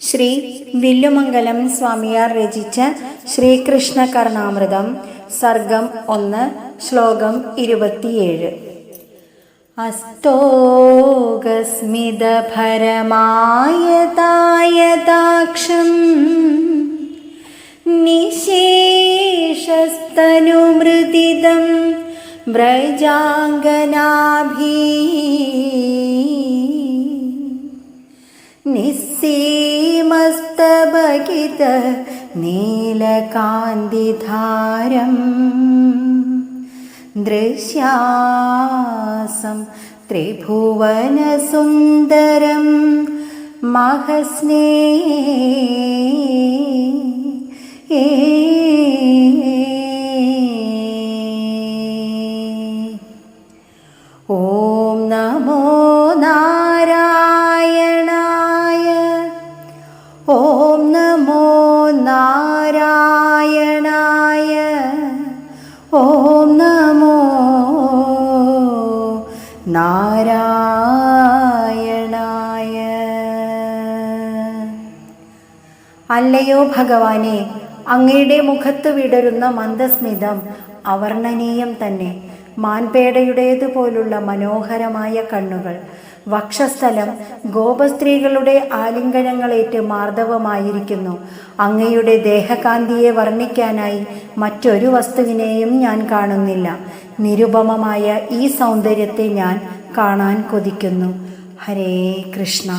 ശ്രീ വില്ലുമംഗലം സ്വാമിയാർ രചിച്ച ശ്രീകൃഷ്ണ കർണാമൃതം സർഗം 1 ശ്ലോകം 27. അസ്തോകസ്മിതഭരമായതായതാക്ഷം നിശേഷസ്തനുമൃദിതം വ്രജാംഗനാഭി നിസ്സീമസ്തഭകിത നീലകാന്തിധാരം ദൃശ്യാസം ത്രിഭുവനസുന്ദരം മഹസ്നേ ഓം നമോ നാരായണായ. ഓം നമോ നാരായണായ. ഓം നമോ നാരായണായ. അല്ലയോ ഭഗവാനെ, അങ്ങയുടെ മുഖത്ത് വിടരുന്ന മന്ദസ്മിതം അവർണ്ണനീയം തന്നെ. മാൻപേടയുടേതുപോലുള്ള മനോഹരമായ കണ്ണുകൾ, വക്ഷസ്ഥലം ഗോപസ്ത്രീകളുടെ ആലിംഗനങ്ങളേറ്റ് മാർദ്ദവമായിരിക്കുന്നു. അങ്ങയുടെ ദേഹകാന്തിയെ വർണ്ണിക്കാനായി മറ്റൊരു വസ്തുവിനെയും ഞാൻ കാണുന്നില്ല. നിരുപമമായ ഈ സൗന്ദര്യത്തെ ഞാൻ കാണാൻ കൊതിക്കുന്നു. ഹരേ കൃഷ്ണ.